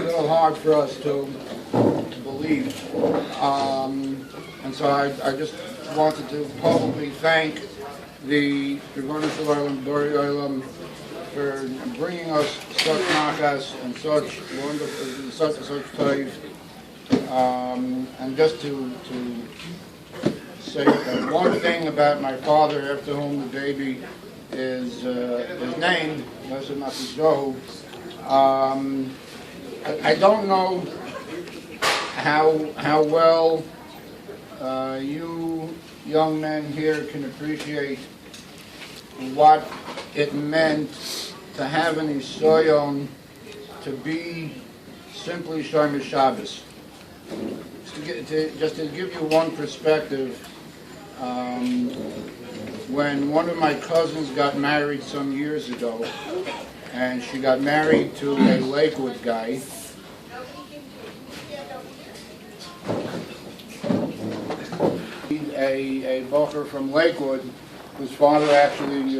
little hard for us to believe. And so I just wanted to publicly thank the Rebbeinu Shalom Bori Olam for bringing us such nachas and such wonderful, such toiv. And just to say one thing about my father, after whom the baby is named, I don't know how well you young men here can appreciate what it meant to have an Isoyon, to be simply Shomer Shabbos. Just to give you one perspective, when one of my cousins got married some years ago, and she got married to a Lakewood guy, a bocher from Lakewood, whose father actually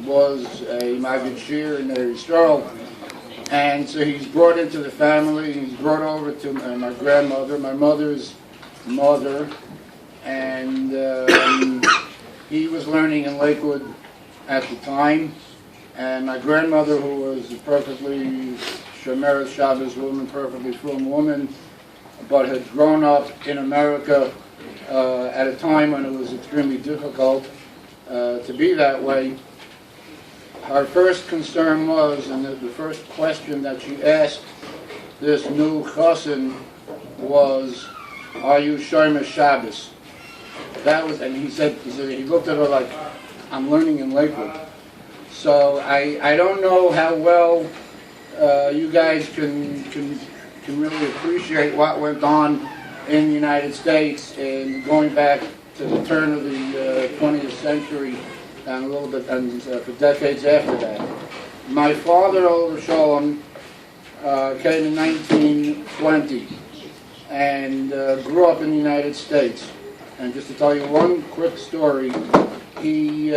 was a Maggid Shir in their Yisrael. And so he's brought into the family, he's brought over to my grandmother, my mother's mother, and he was learning in Lakewood at the time. And my grandmother, who was a perfectly Shomer Shabbos woman, perfectly frum woman, but had grown up in America at a time when it was extremely difficult to be that way. Her first concern was, and the first question that she asked this new chassan was, "Are you Shomer Shabbos?" That was, and he looked at her like, "I'm learning in Lakewood." So I don't know how well you guys can really appreciate what went on in the United States and going back to the turn of the 20th century and a little bit, and for decades after that. My father, Oliver Shalom, came in 1920 and grew up in the United States. And just to tell you one quick story, we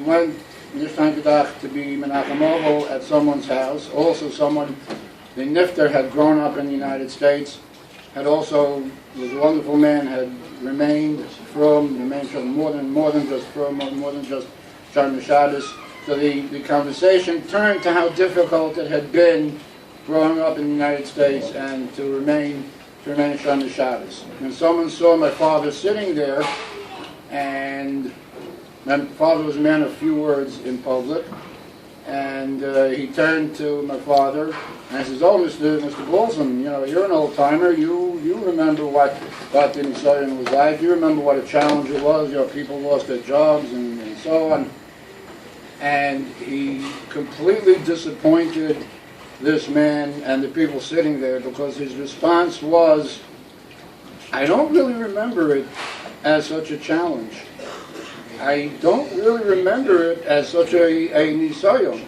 went this time to be Menachem Oval at someone's house. Also, someone, the Nifter, had grown up in the United States, was a wonderful man, had remained from more than just Shomer Shabbos. So the conversation turned to how difficult it had been growing up in the United States and to remain Shomer Shabbos. And someone saw my father sitting there, and my father was a man of few words in public, and he turned to my father and says, "Oh, Mr. Bolson, you're an old timer. You remember what the Nisayon was like. You remember what a challenge it was. People lost their jobs and so on." And he completely disappointed this man and the people sitting there, because his response was, "I don't really remember it as such a challenge. I don't really remember it as such a Nisayon."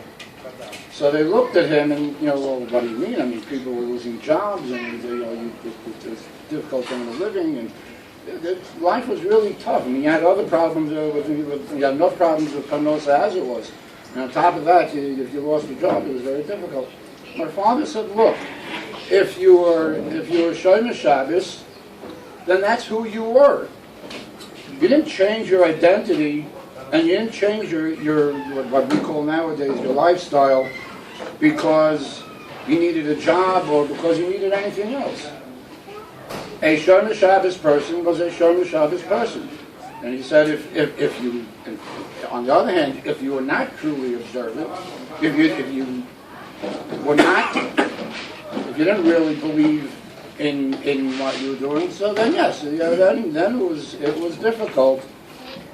So they looked at him and, "Well, what do you mean? I mean, people were losing jobs and, it was difficult time of living, and life was really tough. I mean, you had other problems you had enough problems with Panosa as it was. And on top of that, if you lost your job, it was very difficult." My father said, "Look, if you were Shomer Shabbos, then that's who you were. You didn't change your identity, and you didn't change your what we call nowadays your lifestyle because you needed a job or because you needed anything else. A Shomer Shabbos person was a Shomer Shabbos person." And he said, if you, on the other hand, if you were not truly observant, if you didn't really believe in what you were doing, so then yes, then it was difficult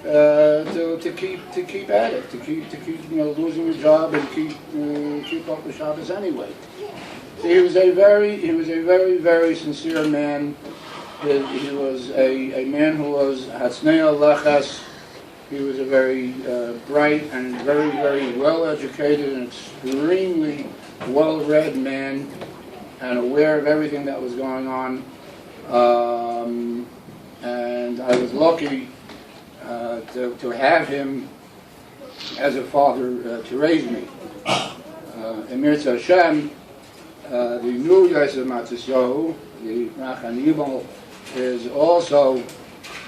to keep at it, to keep losing your job and keep up with Shabbos anyway. So he was a very sincere man. He was a man who was Hatsnei Lechas. He was a very bright and very well educated and extremely well-read man, and aware of everything that was going on. And I was lucky to have him as a father to raise me. Emir Hashem, the new Yosef Matzisyahu, the Rachanibal, is also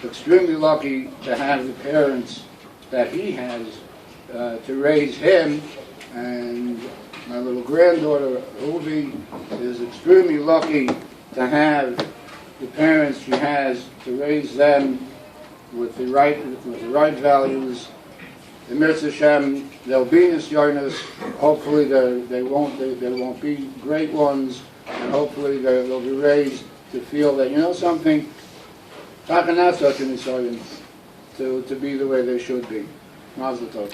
extremely lucky to have the parents that he has to raise him, and my little granddaughter Uvi is extremely lucky to have the parents she has to raise them with the right values. The Mirza Hashem, they'll be Nisyonis. Hopefully they won't be great ones, and hopefully they'll be raised to feel that, you know something, Taka not such a Nisyonis, to be the way they should be. Mazel tov.